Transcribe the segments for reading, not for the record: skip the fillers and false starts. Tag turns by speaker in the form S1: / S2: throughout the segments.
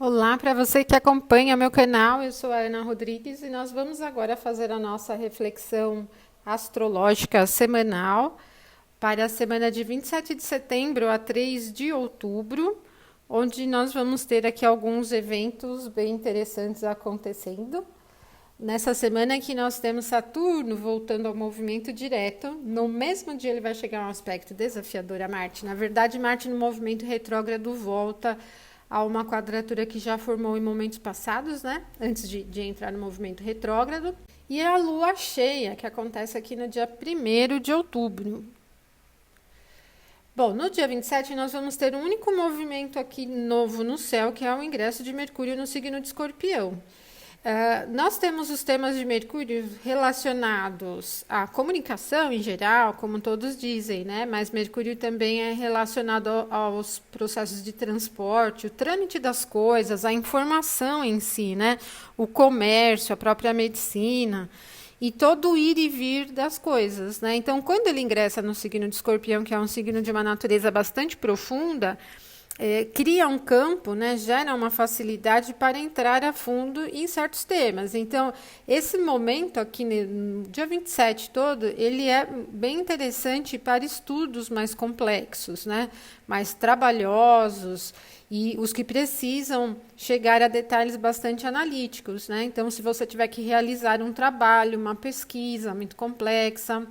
S1: Olá para você que acompanha meu canal, eu sou a Ana Rodrigues e nós vamos agora fazer a nossa reflexão astrológica semanal para a semana de 27 de setembro a 3 de outubro, onde nós vamos ter aqui alguns eventos bem interessantes acontecendo. Nessa semana que nós temos Saturno voltando ao movimento direto, no mesmo dia ele vai chegar a um aspecto desafiador a Marte. Na verdade, Marte no movimento retrógrado volta a uma quadratura que já formou em momentos passados, né? Antes de entrar no movimento retrógrado. E a lua cheia, que acontece aqui no dia 1º de outubro. Bom, no dia 27 nós vamos ter um único movimento aqui novo no céu, que é o ingresso de Mercúrio no signo de Escorpião. Nós temos os temas de Mercúrio relacionados à comunicação em geral, como todos dizem, né? Mas Mercúrio também é relacionado aos processos de transporte, o trâmite das coisas, a informação em si, né? O comércio, a própria medicina e todo o ir e vir das coisas, né? Então, quando ele ingressa no signo de Escorpião, que é um signo de uma natureza bastante profunda, cria um campo, né, gera uma facilidade para entrar a fundo em certos temas. Então, esse momento aqui, no dia 27 todo, ele é bem interessante para estudos mais complexos, né, mais trabalhosos e os que precisam chegar a detalhes bastante analíticos, né. Então, se você tiver que realizar um trabalho, uma pesquisa muito complexa,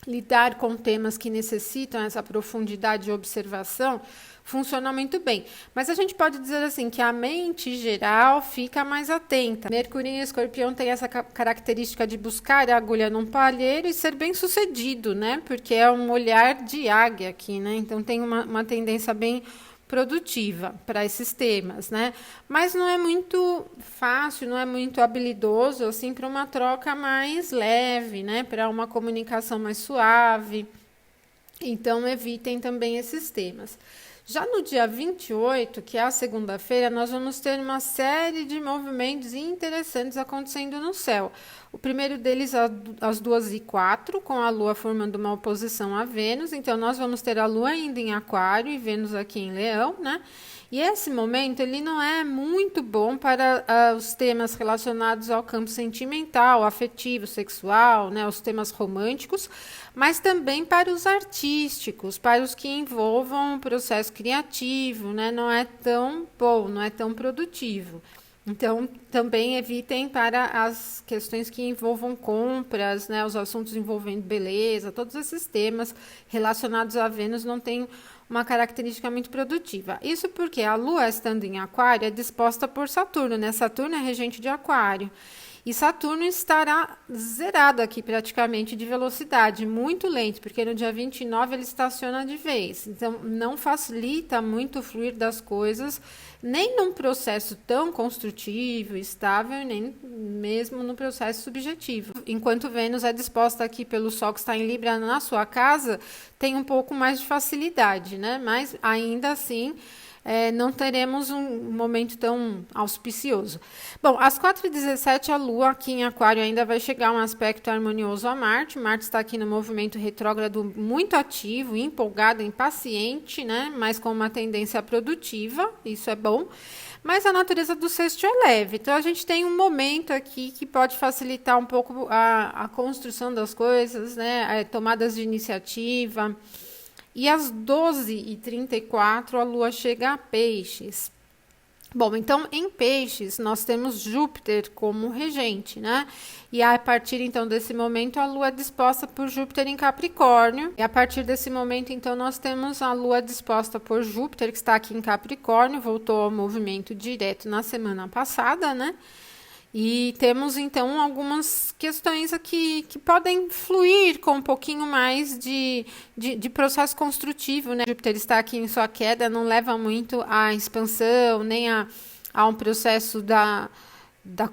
S1: lidar com temas que necessitam essa profundidade de observação, funciona muito bem. Mas a gente pode dizer assim que a mente geral fica mais atenta. Mercúrio em Escorpião tem essa característica de buscar a agulha num palheiro e ser bem sucedido, né? Porque é um olhar de águia aqui, né? Então tem uma tendência bem produtiva para esses temas, né? Mas não é muito fácil, não é muito habilidoso assim para uma troca mais leve, né? Para uma comunicação mais suave. Então evitem também esses temas. Já no dia 28, que é a segunda-feira, nós vamos ter uma série de movimentos interessantes acontecendo no céu. O primeiro deles às 2h04, com a Lua formando uma oposição a Vênus. Então, nós vamos ter a Lua ainda em Aquário e Vênus aqui em Leão, né? E esse momento, ele não é muito bom para os temas relacionados ao campo sentimental, afetivo, sexual, né? Os temas românticos, mas também para os artísticos, para os que envolvam o processo criativo, né? Não é tão bom, não é tão produtivo. Então, também evitem para as questões que envolvam compras, né, os assuntos envolvendo beleza, todos esses temas relacionados a Vênus não têm uma característica muito produtiva. Isso porque a Lua, estando em Aquário, é disposta por Saturno, né? Saturno é regente de Aquário. E Saturno estará zerado aqui praticamente de velocidade, muito lento, porque no dia 29 ele estaciona de vez. Então, não facilita muito o fluir das coisas, nem num processo tão construtivo, estável, nem mesmo no processo subjetivo. Enquanto Vênus é disposta aqui pelo Sol que está em Libra na sua casa, tem um pouco mais de facilidade, né? Mas ainda assim não teremos um momento tão auspicioso. Bom, às 4h17, a Lua aqui em Aquário ainda vai chegar a um aspecto harmonioso a Marte. Marte está aqui no movimento retrógrado muito ativo, empolgado, impaciente, né? Mas com uma tendência produtiva, isso é bom. Mas a natureza do sexto é leve. Então, a gente tem um momento aqui que pode facilitar um pouco a construção das coisas, né? Tomadas de iniciativa. E às 12h34, a Lua chega a Peixes. Bom, então, em Peixes, nós temos Júpiter como regente, né? E a partir, então, desse momento, a Lua é disposta por Júpiter em Capricórnio. E a partir desse momento, então, nós temos a Lua disposta por Júpiter, que está aqui em Capricórnio, voltou ao movimento direto na semana passada, né? E temos, então, algumas questões aqui que podem fluir com um pouquinho mais de processo construtivo, né? Júpiter está aqui em sua queda, não leva muito à expansão, nem a um processo da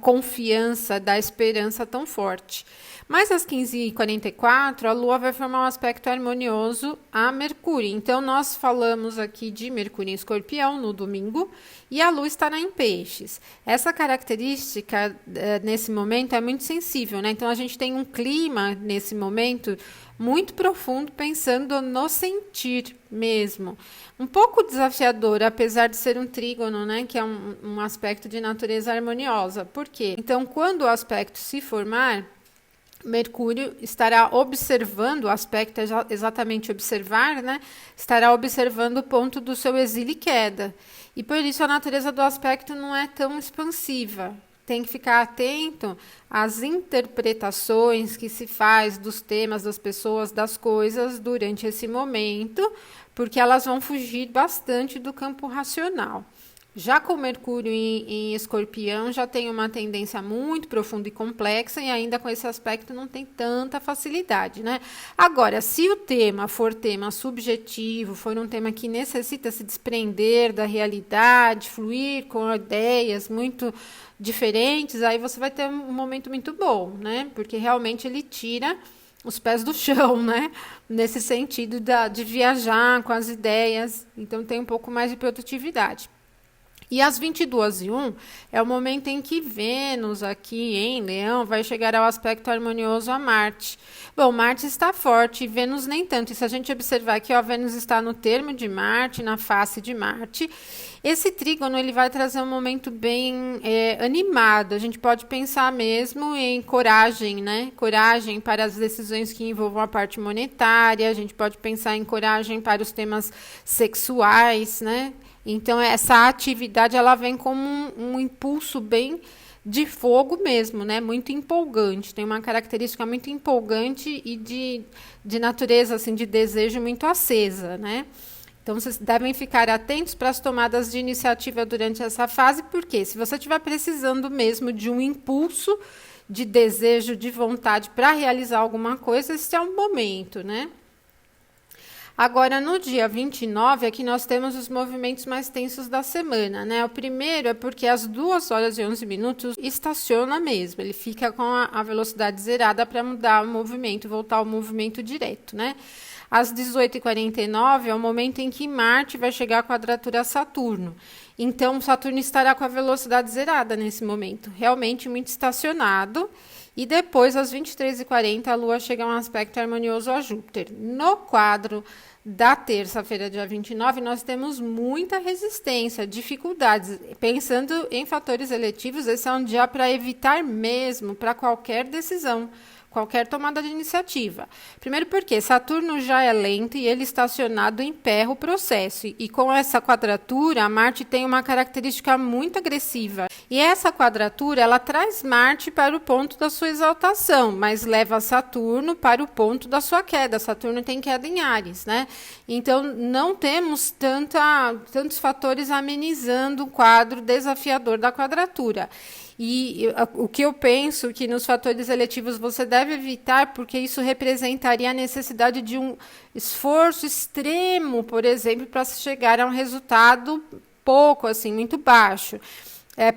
S1: confiança, da esperança tão forte. Mas às 15h44, a Lua vai formar um aspecto harmonioso a Mercúrio. Então, nós falamos aqui de Mercúrio em Escorpião no domingo e a Lua estará em Peixes. Essa característica, nesse momento, é muito sensível, né? Então, a gente tem um clima, nesse momento, muito profundo, pensando no sentir mesmo. Um pouco desafiador, apesar de ser um trígono, né, que é um aspecto de natureza harmoniosa. Por quê? Então, quando o aspecto se formar, Mercúrio estará observando, o aspecto é exatamente observar, né? Estará observando o ponto do seu exílio e queda. E por isso a natureza do aspecto não é tão expansiva. Tem que ficar atento às interpretações que se faz dos temas, das pessoas, das coisas durante esse momento, porque elas vão fugir bastante do campo racional. Já com Mercúrio em Escorpião, já tem uma tendência muito profunda e complexa, e ainda com esse aspecto não tem tanta facilidade, né? Agora, se o tema for tema subjetivo, for um tema que necessita se desprender da realidade, fluir com ideias muito diferentes, aí você vai ter um momento muito bom, né? Porque realmente ele tira os pés do chão, né? Nesse sentido de viajar com as ideias, então tem um pouco mais de produtividade. E às 22h01 é o momento em que Vênus, aqui em Leão, vai chegar ao aspecto harmonioso a Marte. Bom, Marte está forte e Vênus nem tanto. E se a gente observar aqui, ó, Vênus está no termo de Marte, na face de Marte. Esse trígono ele vai trazer um momento bem animado. A gente pode pensar mesmo em coragem, né? Coragem para as decisões que envolvam a parte monetária. A gente pode pensar em coragem para os temas sexuais, né? Então, essa atividade ela vem como um impulso bem de fogo mesmo, né? Muito empolgante. Tem uma característica muito empolgante e de natureza, assim, de desejo muito acesa, né? Então, vocês devem ficar atentos para as tomadas de iniciativa durante essa fase, porque se você estiver precisando mesmo de um impulso de desejo, de vontade para realizar alguma coisa, esse é um momento, né? Agora, no dia 29, aqui nós temos os movimentos mais tensos da semana, né? O primeiro é porque às 2h11 estaciona mesmo, ele fica com a velocidade zerada para mudar o movimento, voltar ao movimento direto, né? Às 18h49 é o momento em que Marte vai chegar à quadratura a Saturno. Então, Saturno estará com a velocidade zerada nesse momento, realmente muito estacionado. E depois, às 23h40, a Lua chega a um aspecto harmonioso a Júpiter. No quadro da terça-feira, dia 29, nós temos muita resistência, dificuldades. Pensando em fatores eletivos, esse é um dia para evitar mesmo, para qualquer decisão, qualquer tomada de iniciativa. Primeiro porque Saturno já é lento e ele estacionado emperra o processo. E com essa quadratura, a Marte tem uma característica muito agressiva. E essa quadratura, ela traz Marte para o ponto da sua exaltação, mas leva Saturno para o ponto da sua queda. Saturno tem queda em Áries, né? Então, não temos tantos fatores amenizando o quadro desafiador da quadratura. E o que eu penso que nos fatores eletivos você deve evitar, porque isso representaria a necessidade de um esforço extremo, por exemplo, para se chegar a um resultado pouco, assim, muito baixo.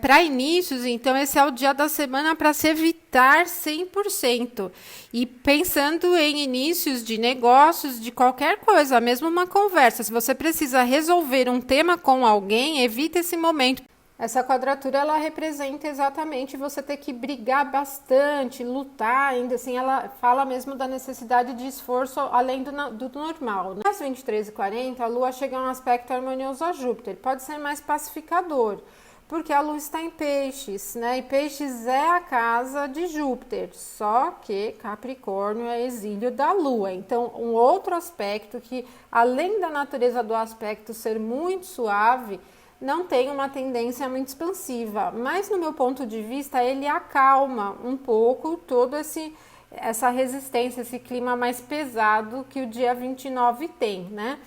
S1: Para inícios, então, esse é o dia da semana para se evitar 100%. E pensando em inícios de negócios, de qualquer coisa, mesmo uma conversa, se você precisa resolver um tema com alguém, evite esse momento. Essa quadratura, ela representa exatamente você ter que brigar bastante, lutar, ainda assim, ela fala mesmo da necessidade de esforço além do normal, né? Às 23h40, a Lua chega a um aspecto harmonioso a Júpiter, pode ser mais pacificador, porque a Lua está em Peixes, né? E Peixes é a casa de Júpiter, só que Capricórnio é exílio da Lua. Então, um outro aspecto que, além da natureza do aspecto ser muito suave, não tem uma tendência muito expansiva, mas no meu ponto de vista ele acalma um pouco todo essa resistência, esse clima mais pesado que o dia 29 tem, né?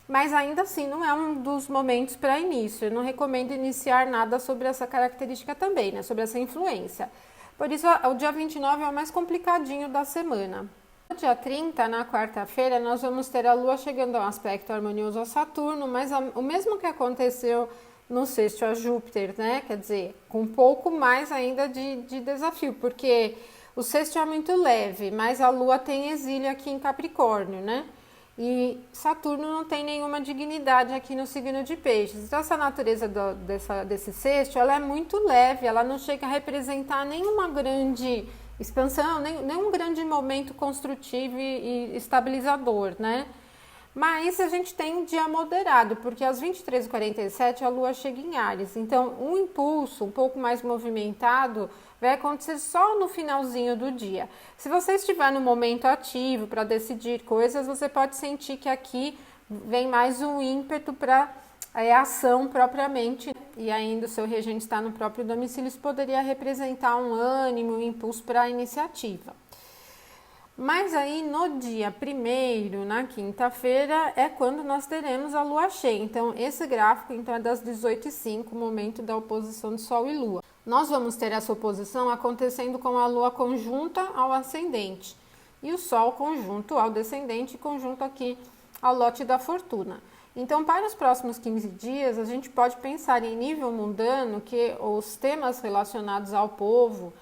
S1: Mas ainda assim não é um dos momentos para início, eu não recomendo iniciar nada sobre essa característica também, né? Sobre essa influência. Por isso o dia 29 é o mais complicadinho da semana. No dia 30, na quarta-feira, nós vamos ter a Lua chegando a um aspecto harmonioso a Saturno, mas o mesmo que aconteceu no sexto a Júpiter, né? Quer dizer, com um pouco mais ainda de desafio, porque o sexto é muito leve, mas a Lua tem exílio aqui em Capricórnio, né? E Saturno não tem nenhuma dignidade aqui no signo de Peixes. Então, essa natureza desse sexto, ela é muito leve, ela não chega a representar nenhuma grande expansão, nem um grande momento construtivo e estabilizador, né? Mas a gente tem um dia moderado, porque às 23h47 a Lua chega em Áries. Então, um impulso um pouco mais movimentado vai acontecer só no finalzinho do dia. Se você estiver no momento ativo para decidir coisas, você pode sentir que aqui vem mais um ímpeto para ação propriamente. E ainda o seu regente está no próprio domicílio, isso poderia representar um ânimo, um impulso para a iniciativa. Mas aí no dia 1º, na quinta-feira, é quando nós teremos a Lua cheia. Então, esse gráfico então, é das 18h05, o momento da oposição de Sol e Lua. Nós vamos ter essa oposição acontecendo com a Lua conjunta ao ascendente e o Sol conjunto ao descendente, conjunto aqui ao lote da fortuna. Então, para os próximos 15 dias, a gente pode pensar em nível mundano que os temas relacionados ao povo,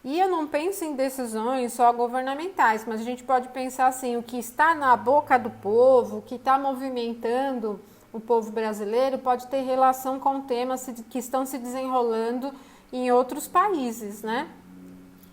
S1: e eu não penso em decisões só governamentais, mas a gente pode pensar assim, o que está na boca do povo, o que está movimentando o povo brasileiro pode ter relação com temas que estão se desenrolando em outros países, né?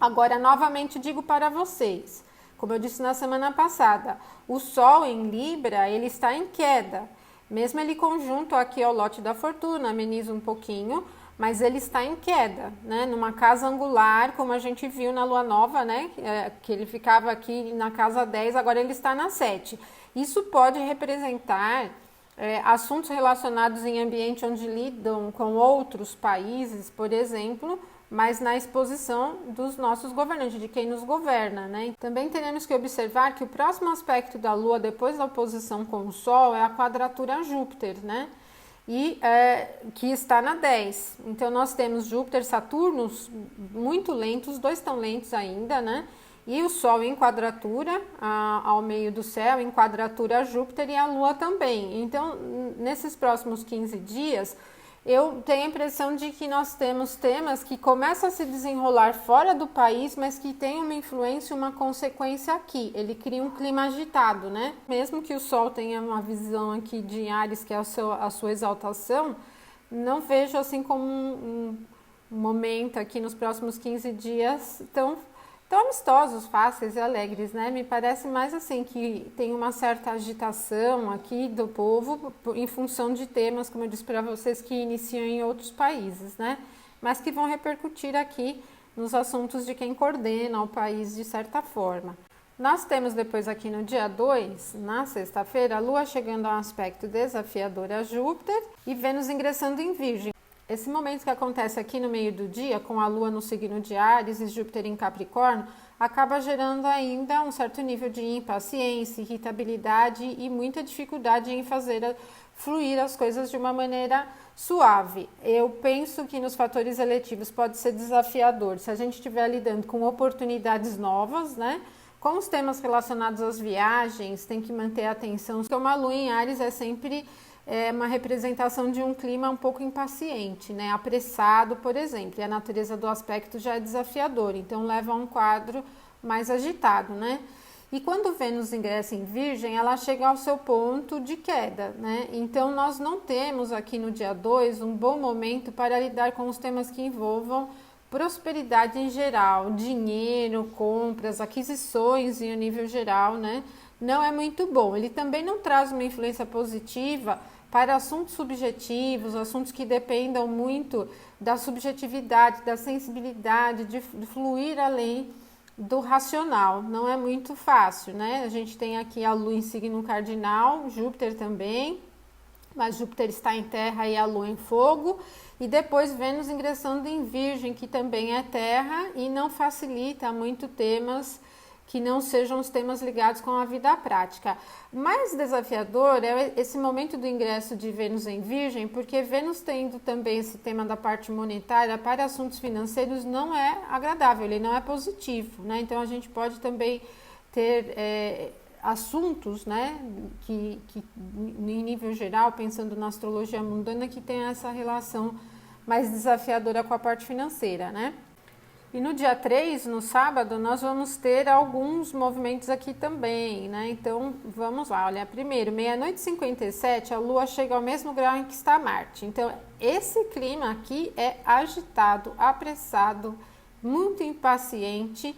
S1: Agora, novamente digo para vocês, como eu disse na semana passada, o Sol em Libra, ele está em queda, mesmo ele conjunto aqui ao lote da fortuna, ameniza um pouquinho, mas ele está em queda, né? Numa casa angular, como a gente viu na Lua Nova, né? Que ele ficava aqui na casa 10, agora ele está na 7. Isso pode representar assuntos relacionados em ambiente onde lidam com outros países, por exemplo, mas na exposição dos nossos governantes, de quem nos governa, né? Também teremos que observar que o próximo aspecto da Lua, depois da oposição com o Sol, é a quadratura a Júpiter, né? E que está na 10. Então, nós temos Júpiter, Saturno muito lentos, os dois estão lentos ainda, né? E o Sol em quadratura ao meio do céu, em quadratura a Júpiter e a Lua também. Então, nesses próximos 15 dias, eu tenho a impressão de que nós temos temas que começam a se desenrolar fora do país, mas que tem uma influência, uma consequência aqui. Ele cria um clima agitado, né? Mesmo que o Sol tenha uma visão aqui de Áries, que é a sua exaltação, não vejo assim como um momento aqui nos próximos 15 dias tão amistosos, fáceis e alegres, né? Me parece mais assim que tem uma certa agitação aqui do povo em função de temas, como eu disse para vocês, que iniciam em outros países, né? Mas que vão repercutir aqui nos assuntos de quem coordena o país de certa forma. Nós temos depois aqui no dia 2, na sexta-feira, a Lua chegando a um aspecto desafiador a Júpiter e Vênus ingressando em Virgem. Esse momento que acontece aqui no meio do dia, com a Lua no signo de Áries e Júpiter em Capricórnio, acaba gerando ainda um certo nível de impaciência, irritabilidade e muita dificuldade em fazer fluir as coisas de uma maneira suave. Eu penso que nos fatores eletivos pode ser desafiador, se a gente estiver lidando com oportunidades novas, né? Com os temas relacionados às viagens, tem que manter a atenção. Como a Lua em Áries é sempre uma representação de um clima um pouco impaciente, né? Apressado, por exemplo, e a natureza do aspecto já é desafiador, então leva a um quadro mais agitado, né? E quando Vênus ingressa em Virgem, ela chega ao seu ponto de queda, né? Então nós não temos aqui no dia 2 um bom momento para lidar com os temas que envolvam prosperidade em geral, dinheiro, compras, aquisições em um nível geral, né? Não é muito bom. Ele também não traz uma influência positiva para assuntos subjetivos, assuntos que dependam muito da subjetividade, da sensibilidade, de fluir além do racional. Não é muito fácil, né? A gente tem aqui a Lua em signo cardinal, Júpiter também, mas Júpiter está em terra e a Lua em fogo, e depois Vênus ingressando em Virgem, que também é terra e não facilita muito temas que não sejam os temas ligados com a vida prática. Mais desafiador é esse momento do ingresso de Vênus em Virgem, porque Vênus tendo também esse tema da parte monetária para assuntos financeiros não é agradável, ele não é positivo, né? Então a gente pode também ter assuntos, né, que em nível geral, pensando na astrologia mundana, que tem essa relação mais desafiadora com a parte financeira, né? E no dia 3, no sábado, nós vamos ter alguns movimentos aqui também, né? Então, vamos lá. Olha, primeiro, 00:57, a Lua chega ao mesmo grau em que está Marte. Então, esse clima aqui é agitado, apressado, muito impaciente,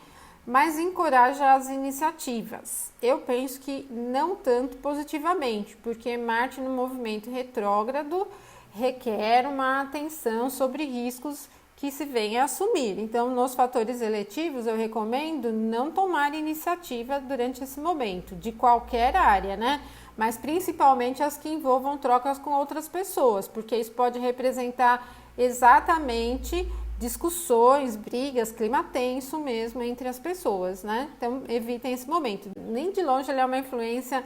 S1: mas encoraja as iniciativas. Eu penso que não tanto positivamente, porque Marte no movimento retrógrado requer uma atenção sobre riscos que se venha a assumir. Então, nos fatores eletivos, eu recomendo não tomar iniciativa durante esse momento, de qualquer área, né? Mas principalmente as que envolvam trocas com outras pessoas, porque isso pode representar exatamente discussões, brigas, clima tenso mesmo entre as pessoas, né? Então, evitem esse momento. Nem de longe ele é uma influência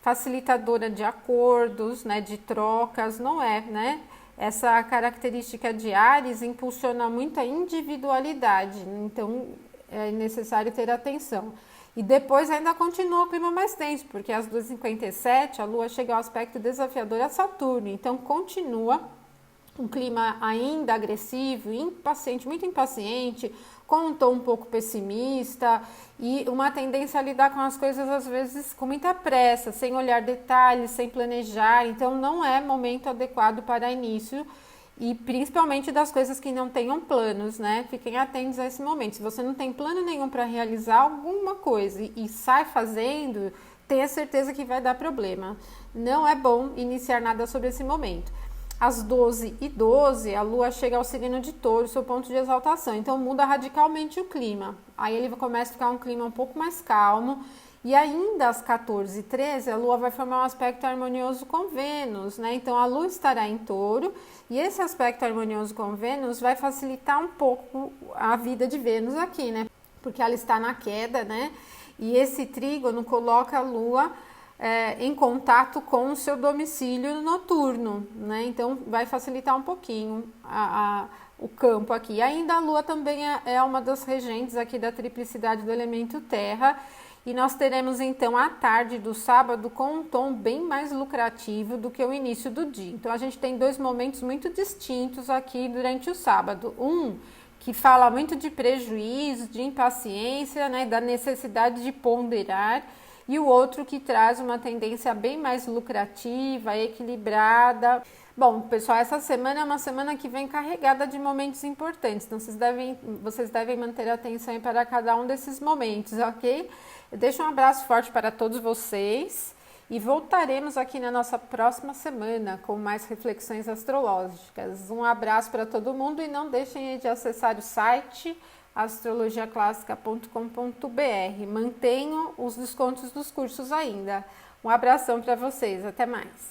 S1: facilitadora de acordos, né, de trocas, não é, né? Essa característica de Áries impulsiona muito a individualidade, então é necessário ter atenção. E depois ainda continua o clima mais tenso, porque às 2h57 a Lua chega ao aspecto desafiador a Saturno, então continua um clima ainda agressivo, impaciente, muito impaciente, com um tom um pouco pessimista e uma tendência a lidar com as coisas às vezes com muita pressa, sem olhar detalhes, sem planejar, então não é momento adequado para início e principalmente das coisas que não tenham planos, né? Fiquem atentos a esse momento. Se você não tem plano nenhum para realizar alguma coisa e sai fazendo, tenha certeza que vai dar problema. Não é bom iniciar nada sobre esse momento. Às 12h12, a Lua chega ao signo de Touro, seu ponto de exaltação. Então, muda radicalmente o clima. Aí ele começa a ficar um clima um pouco mais calmo. E ainda às 14h13, a Lua vai formar um aspecto harmonioso com Vênus, né? Então, a Lua estará em Touro. E esse aspecto harmonioso com Vênus vai facilitar um pouco a vida de Vênus aqui, né? Porque ela está na queda, né? E esse trígono coloca a Lua em contato com o seu domicílio noturno, né? Então vai facilitar um pouquinho o campo aqui. E ainda a Lua também é uma das regentes aqui da triplicidade do elemento terra, e nós teremos então a tarde do sábado com um tom bem mais lucrativo do que o início do dia. Então a gente tem dois momentos muito distintos aqui durante o sábado. Um que fala muito de prejuízo, de impaciência, né, da necessidade de ponderar, e o outro que traz uma tendência bem mais lucrativa, equilibrada. Bom, pessoal, essa semana é uma semana que vem carregada de momentos importantes, então vocês devem manter atenção para cada um desses momentos, ok? Eu deixo um abraço forte para todos vocês e voltaremos aqui na nossa próxima semana com mais reflexões astrológicas. Um abraço para todo mundo e não deixem de acessar o site astrologiaclassica.com.br. Mantenham os descontos dos cursos ainda. Um abração para vocês, até mais.